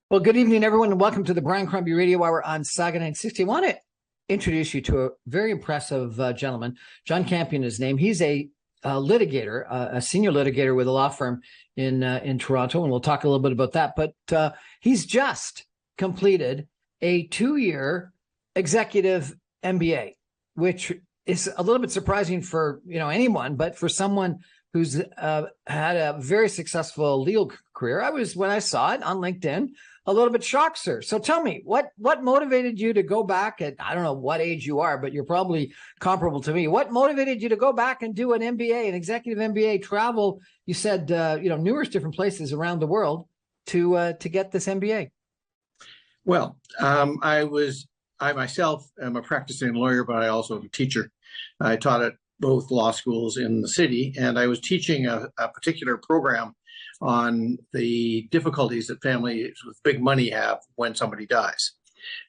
Well, good evening, everyone, and welcome to the Brian Crombie Radio Hour on Saga 960. I want to introduce you to a very impressive gentleman. John Campion is his name. He's a litigator, a senior litigator with a law firm in Toronto, and we'll talk a little bit about that. But he's just completed a 2-year executive MBA, which is a little bit surprising for anyone, but for someone who's had a very successful legal career. When I saw it on LinkedIn, a little bit shocked, sir. So tell me, what motivated you to go back at, I don't know what age you are, but you're probably comparable to me. What motivated you to go back and do an MBA, an executive MBA, travel, you said, numerous different places around the world to get this MBA? Well, I myself am a practicing lawyer, but I also am a teacher. I taught at both law schools in the city, and I was teaching a particular program on the difficulties that families with big money have when somebody dies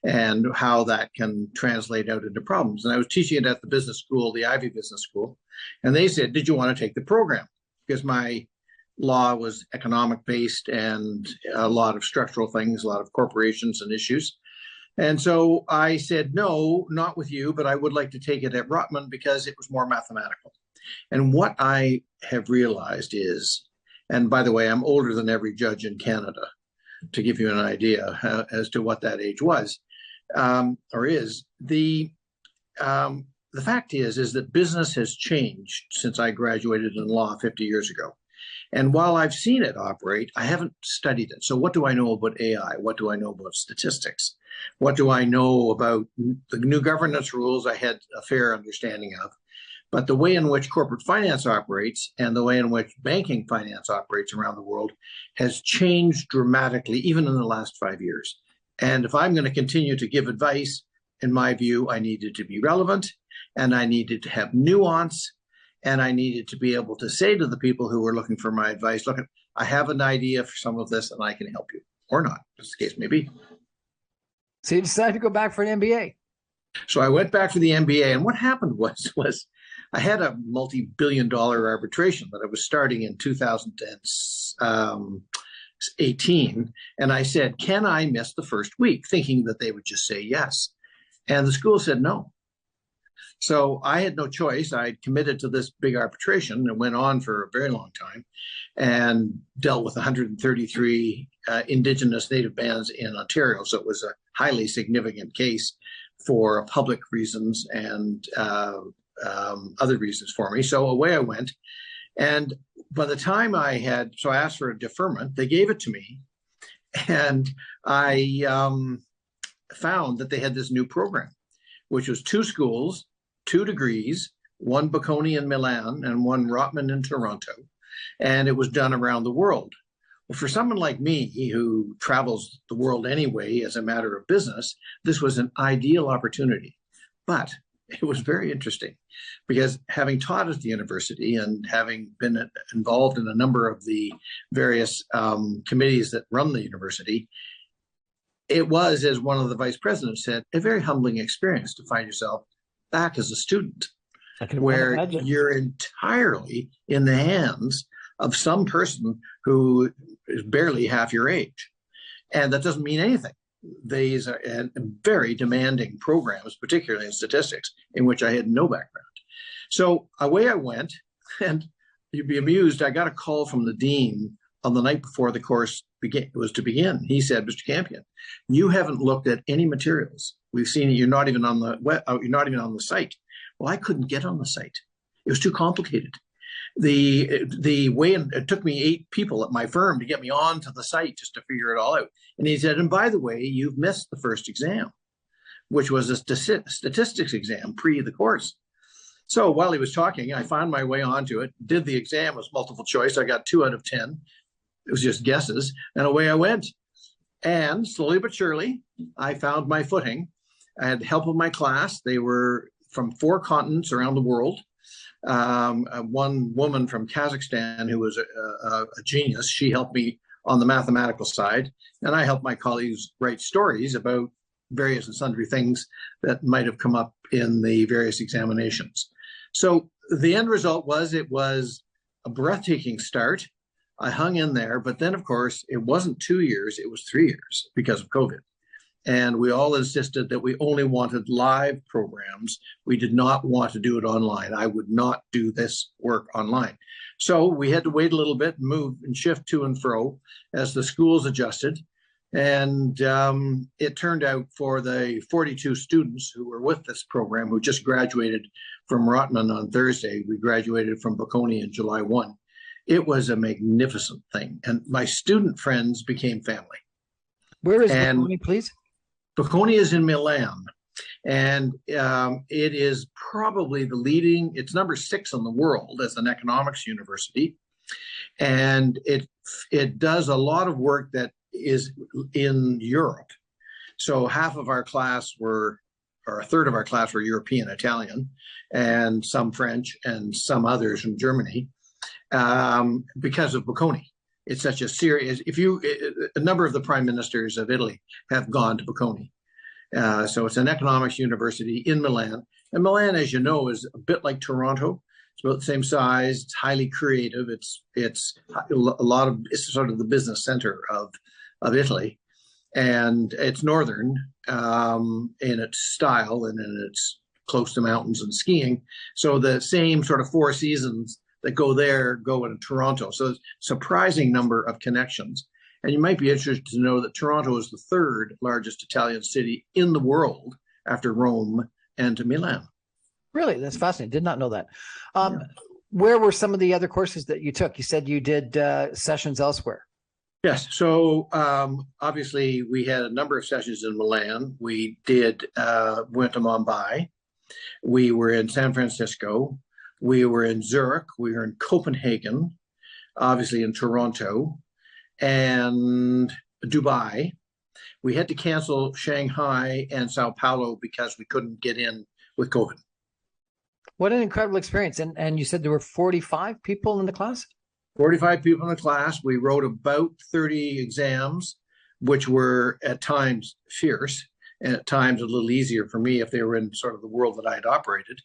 and how that can translate out into problems. And I was teaching it at the business school, the Ivy Business School, and they said, did you want to take the program? Because my law was economic based and a lot of structural things, a lot of corporations and issues. And so I said, no, not with you, but I would like to take it at Rotman because it was more mathematical. And what I have realized is, and by the way, I'm older than every judge in Canada, to give you an idea as to what that age was, or is. The fact is that business has changed since I graduated in law 50 years ago. And while I've seen it operate, I haven't studied it. So what do I know about AI? What do I know about statistics? What do I know about the new governance rules? I had a fair understanding of. But the way in which corporate finance operates and the way in which banking finance operates around the world has changed dramatically, even in the last 5 years. And if I'm going to continue to give advice, in my view, I needed to be relevant, and I needed to have nuance, and I needed to be able to say to the people who were looking for my advice, look, I have an idea for some of this, and I can help you, or not, as the case may be. So you decided to go back for an MBA. So I went back for the MBA, and what happened was I had a multi-billion-dollar arbitration that I was starting in 2018, and I said, can I miss the first week, thinking that they would just say yes. And the school said no. So I had no choice. I committed to this big arbitration and went on for a very long time and dealt with 133 Indigenous native bands in Ontario. So it was a highly significant case for public reasons and other reasons for me. So away I went. And by the time I asked for a deferment, they gave it to me. And I found that they had this new program, which was 2 schools, 2 degrees, 1 Bocconi in Milan and 1 Rotman in Toronto. And it was done around the world. Well, for someone like me who travels the world anyway as a matter of business, this was an ideal opportunity. But it was very interesting because having taught at the university and having been involved in a number of the various committees that run the university, it was, as one of the vice presidents said, a very humbling experience to find yourself back as a student, where you're entirely in the hands of some person who is barely half your age. And that doesn't mean anything. These are very demanding programs, particularly in statistics, in which I had no background. So away I went, and you'd be amused, I got a call from the dean on the night before the course was to begin. He said, Mr. Campion, you haven't looked at any materials. We've seen you're not even on the site. Well, I couldn't get on the site. It was too complicated. The way it took me 8 people at my firm to get me onto the site just to figure it all out. And he said, and by the way, you've missed the first exam, which was a statistics exam pre the course. So while he was talking, I found my way onto it, did the exam, was multiple choice. I got 2 out of 10. It was just guesses, and away I went. And slowly but surely, I found my footing. I had help of my class. They were from 4 continents around the world. One woman from Kazakhstan who was a genius, she helped me on the mathematical side, and I helped my colleagues write stories about various and sundry things that might have come up in the various examinations. So the end result was, it was a breathtaking start. I hung in there, but then, of course, it wasn't 2 years, it was 3 years because of COVID. And we all insisted that we only wanted live programs. We did not want to do it online. I would not do this work online. So we had to wait a little bit, move and shift to and fro as the schools adjusted. And it turned out for the 42 students who were with this program, who just graduated from Rotman on Thursday, we graduated from Bocconi in July 1. It was a magnificent thing. And my student friends became family. Where is Bocconi, please? Bocconi is in Milan, and it is probably the leading, it's number 6 in the world as an economics university. And it does a lot of work that is in Europe. So half of our class were, or a third of our class were European, Italian, and some French and some others from Germany, because of Bocconi. It's such a serious, a number of the prime ministers of Italy have gone to Bocconi. So it's an economics university in Milan. And Milan, as you know, is a bit like Toronto. It's about the same size. It's highly creative. It's sort of the business center of Italy. And it's northern in its style and in its close to mountains and skiing. So the same sort of 4 seasons that go there go in Toronto. So it's a surprising number of connections. And you might be interested to know that Toronto is the 3rd largest Italian city in the world after Rome and Milan. Really? That's fascinating. Did not know that. Where were some of the other courses that you took? You said you did sessions elsewhere. Yes. So obviously we had a number of sessions in Milan. We went to Mumbai. We were in San Francisco. We were in Zurich. We were in Copenhagen, obviously in Toronto, and Dubai. We had to cancel Shanghai and Sao Paulo because we couldn't get in with COVID. What an incredible experience. And you said there were 45 people in the class? 45 people in the class. We wrote about 30 exams, which were at times fierce and at times a little easier for me if they were in sort of the world that I had operated.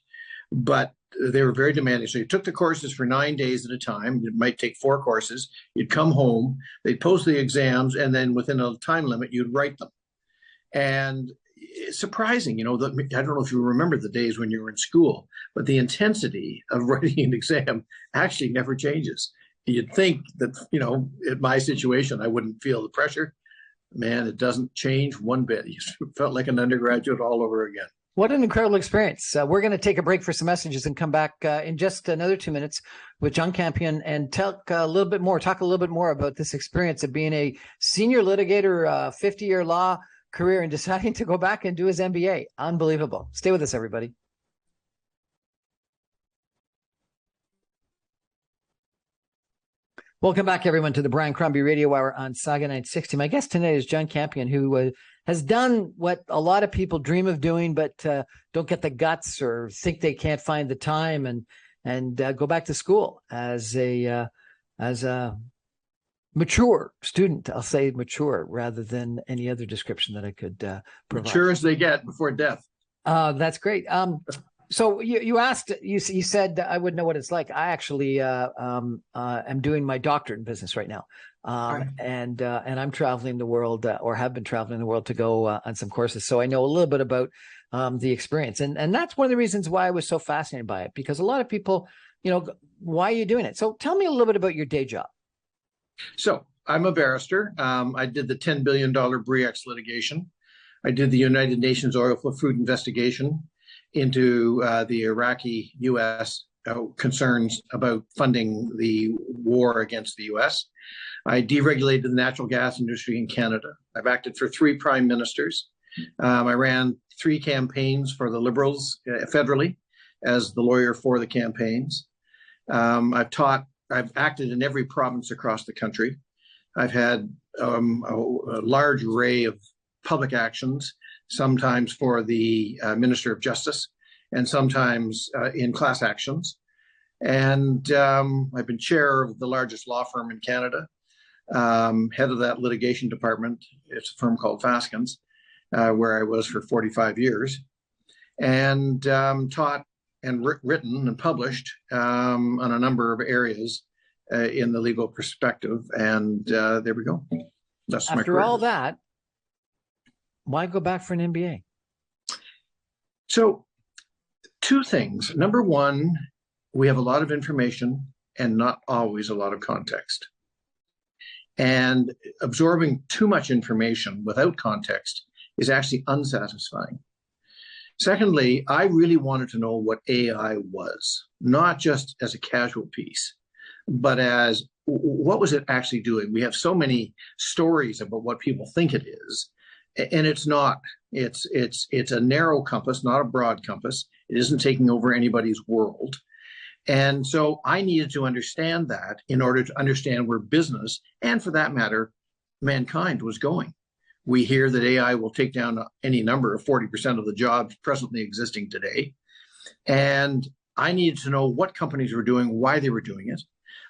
But they were very demanding. So you took the courses for 9 days at a time. It might take 4 courses. You'd come home, they'd post the exams, and then within a time limit, you'd write them. And it's surprising, I don't know if you remember the days when you were in school, but the intensity of writing an exam actually never changes. You'd think that, in my situation, I wouldn't feel the pressure. Man, it doesn't change one bit. You felt like an undergraduate all over again. What an incredible experience. We're going to take a break for some messages and come back in just another 2 minutes with John Campion and talk a little bit more about this experience of being a senior litigator, 50-year law career, and deciding to go back and do his MBA. Unbelievable. Stay with us, everybody. Welcome back, everyone, to the Brian Crombie Radio Hour on Saga 960. My guest tonight is John Campion, who has done what a lot of people dream of doing, but don't get the guts or think they can't find the time and go back to school as a mature student. I'll say mature rather than any other description that I could provide. Mature as they get before death. That's great. So you asked, you said I would know what it's like. I actually am doing my doctorate in business right now. And I'm traveling the world or have been traveling the world to go on some courses. So I know a little bit about the experience. And that's one of the reasons why I was so fascinated by it, because a lot of people, why are you doing it? So tell me a little bit about your day job. So I'm a barrister. I did the $10 billion BRIACS litigation. I did the United Nations oil for food investigation into the Iraqi-U.S. Concerns about funding the war against the U.S. I deregulated the natural gas industry in Canada. I've acted for 3 prime ministers. I ran 3 campaigns for the Liberals federally as the lawyer for the campaigns. I've acted in every province across the country. I've had a large array of public actions, sometimes for the Minister of Justice and sometimes in class actions. And I've been chair of the largest law firm in Canada, head of that litigation department. It's a firm called Faskins, where I was for 45 years, and taught and written and published on a number of areas in the legal perspective. And there we go. That's my After career. all that, why go back for an MBA? So, two things. Number one, we have a lot of information and not always a lot of context. And absorbing too much information without context is actually unsatisfying. Secondly, I really wanted to know what AI was, not just as a casual piece, but as what was it actually doing? We have so many stories about what people think it is, and it's not. It's a narrow compass, not a broad compass. It isn't taking over anybody's world. And so I needed to understand that in order to understand where business, and for that matter, mankind was going. We hear that AI will take down any number of 40% of the jobs presently existing today. And I needed to know what companies were doing, why they were doing it.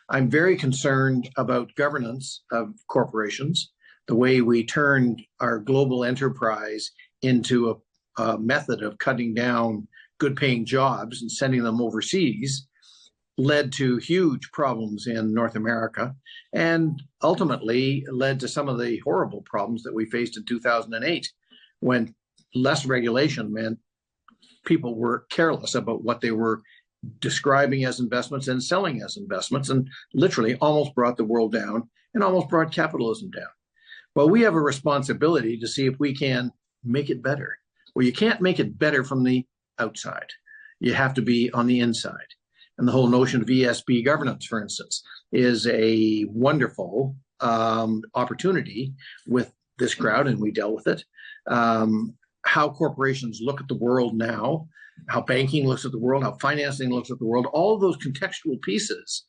I'm very concerned about governance of corporations, the way we turned our global enterprise into a method of cutting down good paying jobs and sending them overseas led to huge problems in North America and ultimately led to some of the horrible problems that we faced in 2008 when less regulation meant people were careless about what they were describing as investments and selling as investments, and literally almost brought the world down and almost brought capitalism down. Well, we have a responsibility to see if we can make it better. Well, you can't make it better from the outside. You have to be on the inside. And the whole notion of ESB governance, for instance, is a wonderful opportunity with this crowd, and we dealt with it. How corporations look at the world now, how banking looks at the world, how financing looks at the world, all of those contextual pieces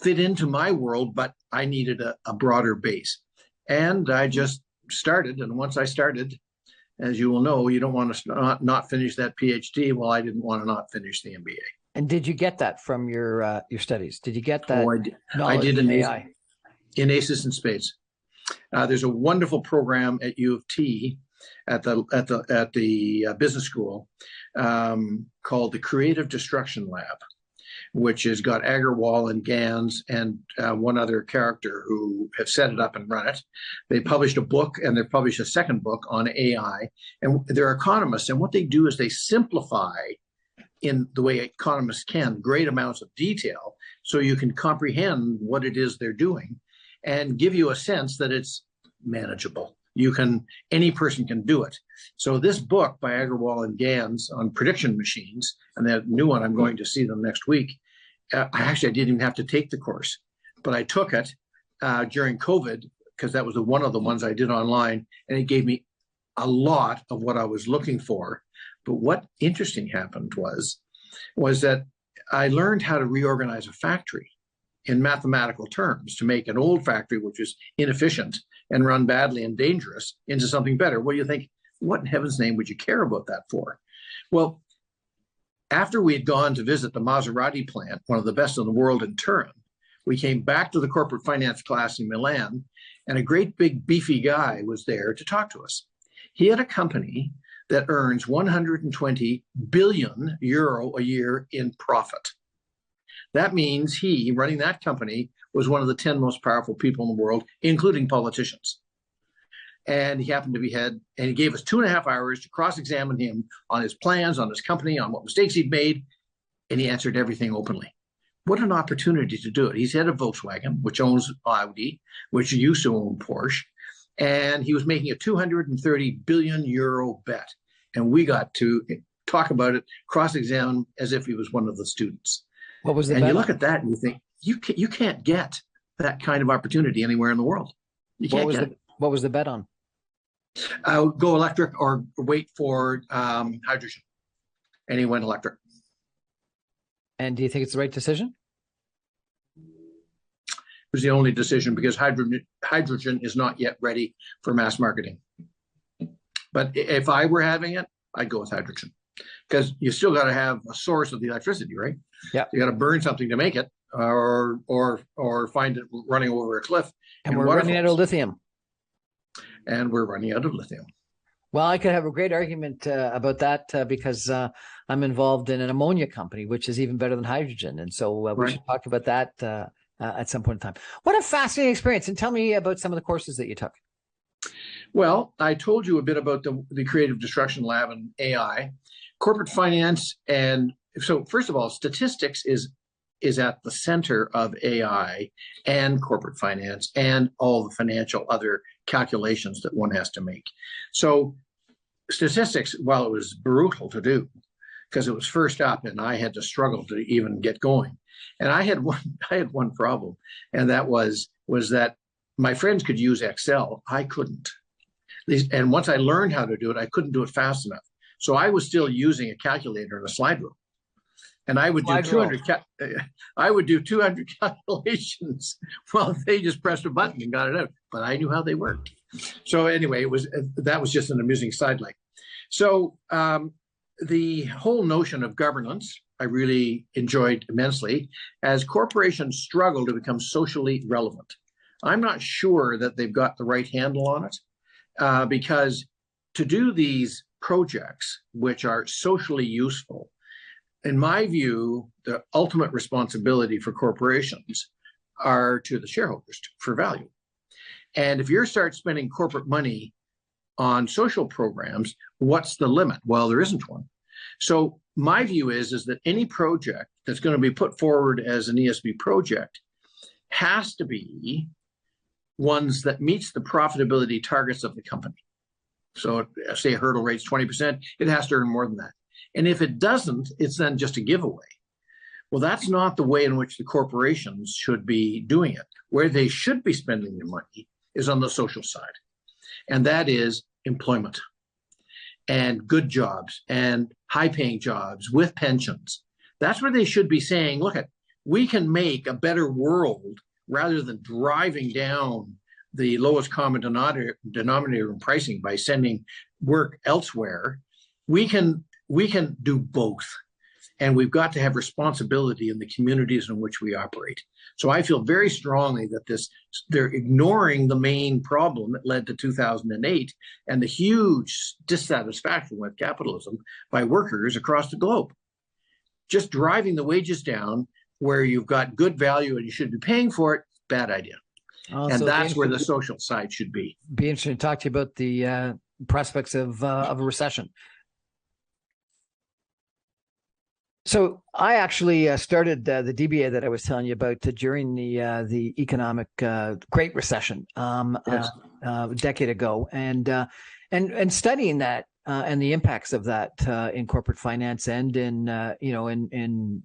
fit into my world, but I needed a broader base. And I just started, and once I started, as you will know, you don't want to not finish that PhD. Well, I didn't want to not finish the MBA. And did you get that from your studies? Did you get that? Oh, I did in AI. In Aces and Spades. There's a wonderful program at U of T at the business school called the Creative Destruction Lab, which has got Agarwal and Gans and one other character who have set it up and run it. They published a book, and they've published a second book on AI. And they're economists, and what they do is they simplify, in the way economists can, great amounts of detail so you can comprehend what it is they're doing and give you a sense that it's manageable. Any person can do it. So this book by Agarwal and Gans on prediction machines, and that new one, I'm going to see them next week. I didn't even have to take the course, but I took it during COVID because that was one of the ones I did online, and it gave me a lot of what I was looking for. But what interesting happened was that I learned how to reorganize a factory in mathematical terms to make an old factory, which was inefficient and run badly and dangerous, into something better. Well, you think, what in heaven's name would you care about that for? Well, after we had gone to visit the Maserati plant, one of the best in the world in Turin, we came back to the corporate finance class in Milan, and a great big beefy guy was there to talk to us. He had a company that earns 120 billion euro a year in profit. That means he, running that company, was one of the 10 most powerful people in the world, including politicians. And he happened to be head, and he gave us 2.5 hours to cross-examine him on his plans, on his company, on what mistakes he'd made, and he answered everything openly. What an opportunity to do it. He's head of Volkswagen, which owns Audi, which used to own Porsche, and he was making a 230 billion euro bet. And we got to talk about it, cross-examine as if he was one of the students. What was the bet? And you look on? at that and you think, you can't get that kind of opportunity anywhere in the world. You can't get it. What was the bet on? Go electric or wait for hydrogen. And he went electric. And do you think it's the right decision? It was the only decision because hydrogen is not yet ready for mass marketing. But if I were having it, I'd go with hydrogen because you still got to have a source of the electricity, right? Yeah. You got to burn something to make it, or find it running over a cliff. And we're running out of lithium. And we're running out of lithium. Well, I could have a great argument about that because I'm involved in an ammonia company, which is even better than hydrogen. And so we should talk about that at some point in time. What a fascinating experience. And tell me about some of the courses that you took. Well, I told you a bit about the Creative Destruction Lab and AI, corporate finance. And so first of all, statistics is at the center of AI and corporate finance and all the financial other calculations that one has to make. So statistics, while it was brutal to do because it was first up and I had to struggle to even get going. And I had one problem, and that was that my friends could use Excel. I couldn't. And once I learned how to do it, I couldn't do it fast enough. So I was still using a calculator and a slide rule. And I would do 200 calculations while they just pressed a button and got it out. But I knew how they worked. So anyway, that was just an amusing sideline. So the whole notion of governance, I really enjoyed immensely as corporations struggle to become socially relevant. I'm not sure that they've got the right handle on it because to do these projects, which are socially useful, in my view, the ultimate responsibility for corporations are to the shareholders for value. And if you start spending corporate money on social programs, what's the limit? Well, there isn't one. So my view is that any project that's going to be put forward as an ESB project has to be ones that meets the profitability targets of the company. So say a hurdle rate's 20%, it has to earn more than that. And if it doesn't, it's then just a giveaway. Well, that's not the way in which the corporations should be doing it. Where they should be spending their money is on the social side. And that is employment and good jobs and high-paying jobs with pensions. That's where they should be saying, look, we can make a better world rather than driving down the lowest common denominator in pricing by sending work elsewhere. We can do both. And we've got to have responsibility in the communities in which we operate. So I feel very strongly that they're ignoring the main problem that led to 2008 and the huge dissatisfaction with capitalism by workers across the globe. Just driving the wages down where you've got good value and you should be paying for it, bad idea. And that's where the social side should be. Be interesting to talk to you about the prospects of a recession. So I actually started the DBA that I was telling you about during the economic Great Recession a decade ago, and studying that and the impacts of that in corporate finance and in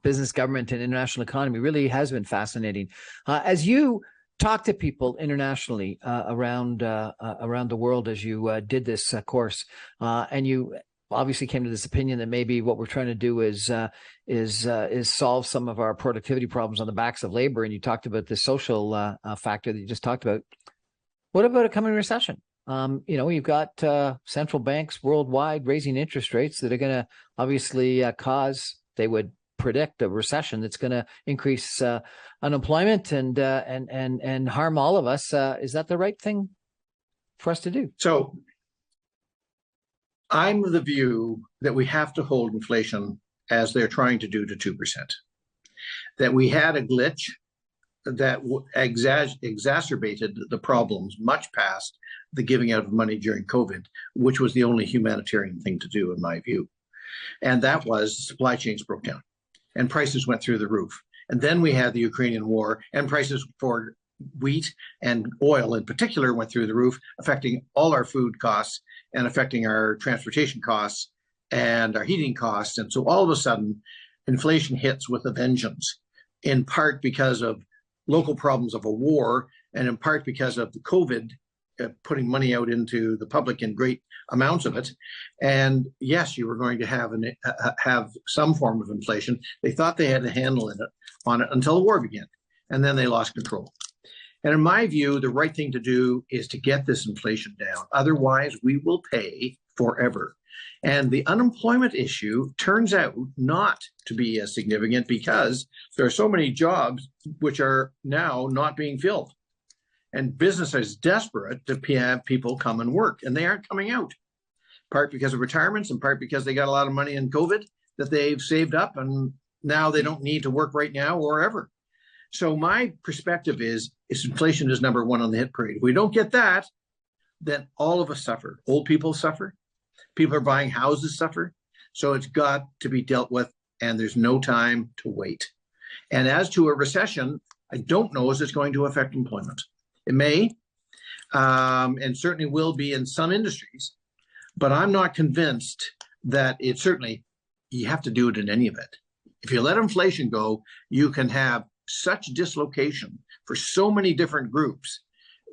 business, government, and international economy really has been fascinating. As you talk to people internationally around the world, as you did this course, and you obviously came to this opinion that maybe what we're trying to do is solve some of our productivity problems on the backs of labor. And you talked about the social factor that you just talked about. What about a coming recession? You've got central banks worldwide raising interest rates that are going to obviously cause, they would predict, a recession that's going to increase unemployment and harm all of us. Is that the right thing for us to do? So I'm of the view that we have to hold inflation as they're trying to do to 2%. That we had a glitch that exacerbated the problems much past the giving out of money during COVID, which was the only humanitarian thing to do, in my view. And that was supply chains broke down and prices went through the roof. And then we had the Ukrainian war and prices for wheat and oil in particular went through the roof, affecting all our food costs and affecting our transportation costs and our heating costs. And so all of a sudden, inflation hits with a vengeance, in part because of local problems of a war, and in part because of the COVID putting money out into the public in great amounts of it. And yes, you were going to have some form of inflation. They thought they had a handle on it until the war began, and then they lost control. And in my view, the right thing to do is to get this inflation down. Otherwise, we will pay forever. And the unemployment issue turns out not to be as significant because there are so many jobs which are now not being filled. And business is desperate to have people come and work, and they aren't coming out. Part because of retirements, and part because they got a lot of money in COVID that they've saved up, and now they don't need to work right now or ever. So my perspective is inflation is number one on the hit parade. If we don't get that, then all of us suffer. Old people suffer. People are buying houses suffer. So it's got to be dealt with, and there's no time to wait. And as to a recession, I don't know as it's going to affect employment. It may, and certainly will be in some industries, but I'm not convinced that it certainly, you have to do it in any event. If you let inflation go, you can have such dislocation for so many different groups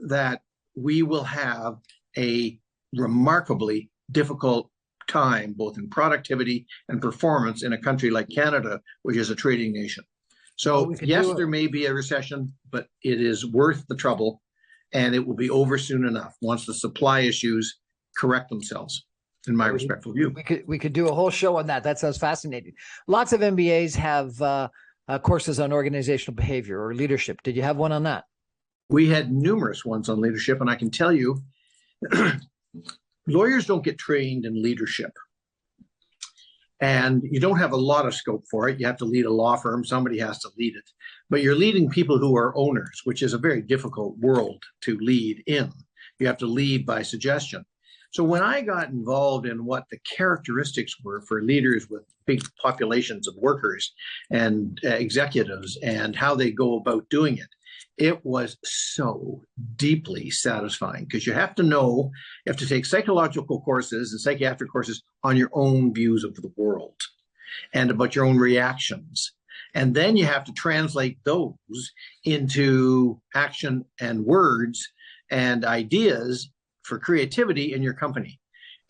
that we will have a remarkably difficult time, both in productivity and performance in a country like Canada, which is a trading nation. So yes, there may be a recession, but it is worth the trouble, and it will be over soon enough once the supply issues correct themselves, in my respectful view. We could do a whole show on that. That sounds fascinating. Lots of MBAs have courses on organizational behavior or leadership. Did you have one on that? We had numerous ones on leadership, and I can tell you, lawyers don't get trained in leadership. And you don't have a lot of scope for it. You have to lead a law firm. Somebody has to lead it. But you're leading people who are owners, which is a very difficult world to lead in. You have to lead by suggestion. So when I got involved in what the characteristics were for leaders with big populations of workers and executives and how they go about doing it, it was so deeply satisfying, because you have to know, you have to take psychological courses and psychiatric courses on your own views of the world and about your own reactions. And then you have to translate those into action and words and ideas for creativity in your company.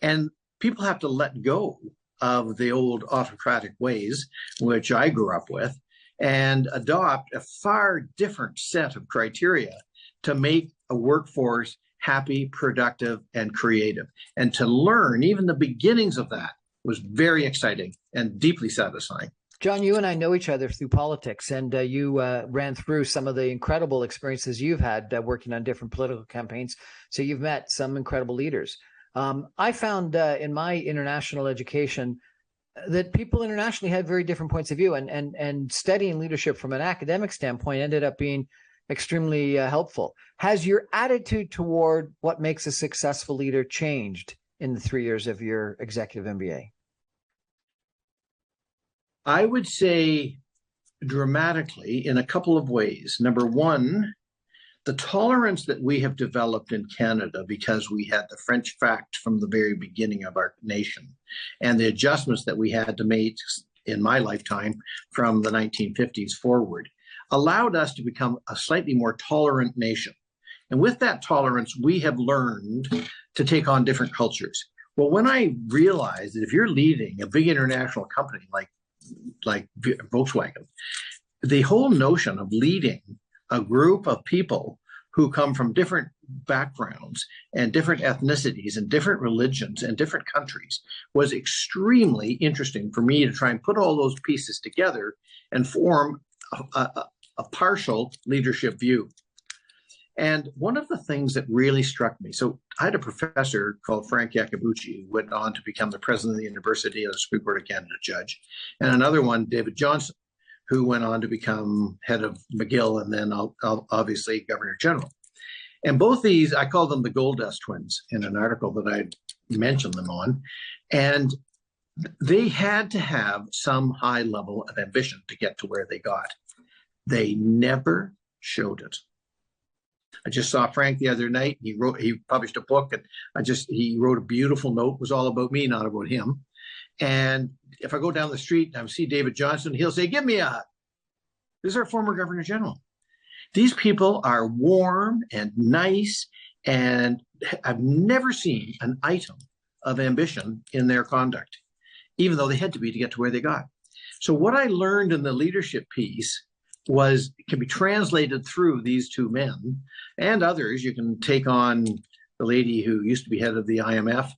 And people have to let go of the old autocratic ways, which I grew up with, and adopt a far different set of criteria to make a workforce happy, productive, and creative. And to learn even the beginnings of that was very exciting and deeply satisfying. John, you and I know each other through politics, and you ran through some of the incredible experiences you've had working on different political campaigns. So you've met some incredible leaders. I found in my international education that people internationally had very different points of view, and studying leadership from an academic standpoint ended up being extremely helpful. Has your attitude toward what makes a successful leader changed in the 3 years of your executive MBA? I would say dramatically in a couple of ways. Number one, the tolerance that we have developed in Canada, because we had the French fact from the very beginning of our nation, and the adjustments that we had to make in my lifetime from the 1950s forward, allowed us to become a slightly more tolerant nation. And with that tolerance, we have learned to take on different cultures. Well, when I realized that if you're leading a big international company like Volkswagen, the whole notion of leading a group of people who come from different backgrounds and different ethnicities and different religions and different countries was extremely interesting for me to try and put all those pieces together and form a partial leadership view. And one of the things that really struck me, so I had a professor called Frank Iacobucci, who went on to become the president of the university and a Supreme Court of Canada judge, and another one, David Johnson, who went on to become head of McGill and then obviously Governor General. And both these, I call them the Gold Dust twins in an article that I mentioned them on. And they had to have some high level of ambition to get to where they got. They never showed it. I just saw Frank the other night. He published a book, and he wrote a beautiful note. It was all about me, not about him. And if I go down the street and I see David Johnson, he'll say, "Give me a hug." This is our former Governor General. These people are warm and nice, and I've never seen an item of ambition in their conduct, even though they had to be to get to where they got. So what I learned in the leadership piece can be translated through these two men and others. You can take on the lady who used to be head of the IMF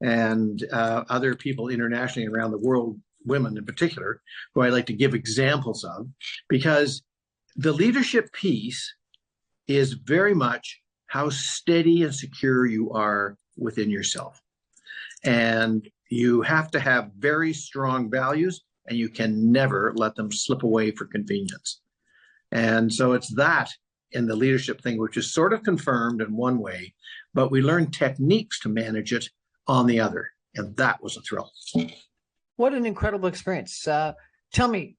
and other people internationally around the world, women in particular, who I like to give examples of, because the leadership piece is very much how steady and secure you are within yourself. And you have to have very strong values, and you can never let them slip away for convenience. And so it's that in the leadership thing, which is sort of confirmed in one way, but we learn techniques to manage it on the other. And that was a thrill. What an incredible experience. Tell me,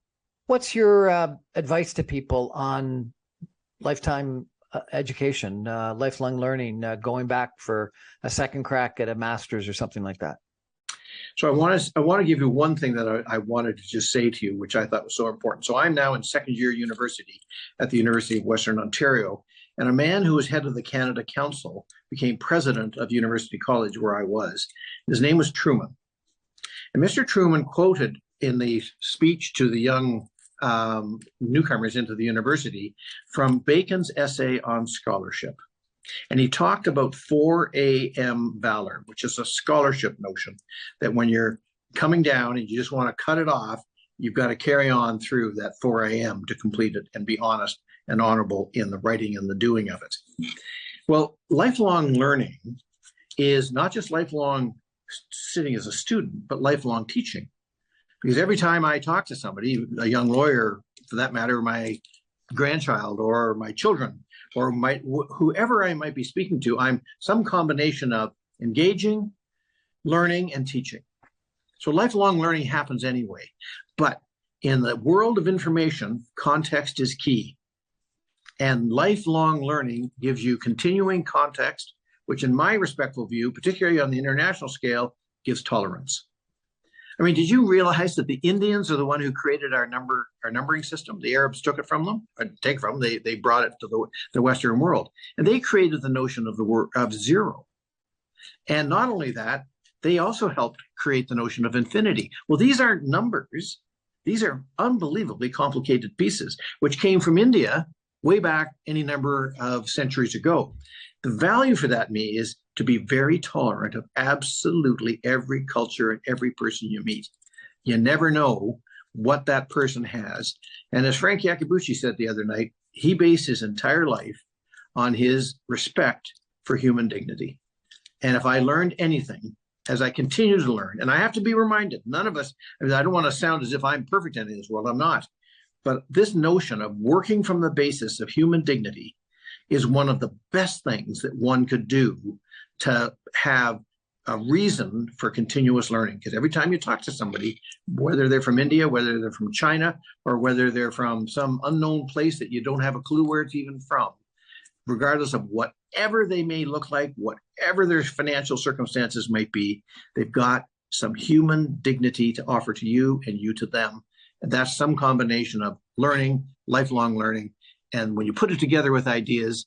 what's your advice to people on lifetime education, lifelong learning, going back for a second crack at a master's or something like that? So I want to give you one thing that I wanted to just say to you, which I thought was so important. So I'm now in second year university at the University of Western Ontario, and a man who was head of the Canada Council became president of University College where I was. His name was Truman. And Mr. Truman quoted in the speech to the young newcomers into the university from Bacon's essay on scholarship. And he talked about 4 a.m. valor, which is a scholarship notion that when you're coming down and you just want to cut it off, you've got to carry on through that 4 a.m. to complete it and be honest and honorable in the writing and the doing of it. Well, lifelong learning is not just lifelong sitting as a student, but lifelong teaching. Because every time I talk to somebody, a young lawyer, for that matter, my grandchild or my children, or whoever I might be speaking to, I'm some combination of engaging, learning, and teaching. So lifelong learning happens anyway. But in the world of information, context is key. And lifelong learning gives you continuing context, which in my respectful view, particularly on the international scale, gives tolerance. I mean, did you realize that the Indians are the one who created our numbering system? The Arabs took it from them, they brought it to the Western world, and they created the notion of zero. And not only that, they also helped create the notion of infinity. Well, these aren't numbers; these are unbelievably complicated pieces, which came from India way back any number of centuries ago. The value for that, me, is to be very tolerant of absolutely every culture and every person you meet. You never know what that person has. And as Frank Iacobucci said the other night, he based his entire life on his respect for human dignity. And if I learned anything, as I continue to learn, and I have to be reminded, none of us, I don't want to sound as if I'm perfect in this world, I'm not. But this notion of working from the basis of human dignity is one of the best things that one could do to have a reason for continuous learning. Because every time you talk to somebody, whether they're from India, whether they're from China, or whether they're from some unknown place that you don't have a clue where it's even from, regardless of whatever they may look like, whatever their financial circumstances might be, they've got some human dignity to offer to you and you to them. And that's some combination of learning, lifelong learning. And when you put it together with ideas,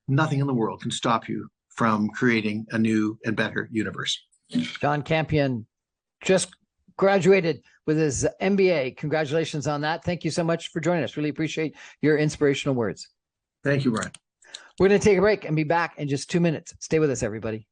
nothing in the world can stop you from creating a new and better universe. John Campion just graduated with his MBA. Congratulations on that. Thank you so much for joining us. Really appreciate your inspirational words. Thank you, Brian. We're going to take a break and be back in just 2 minutes. Stay with us, everybody.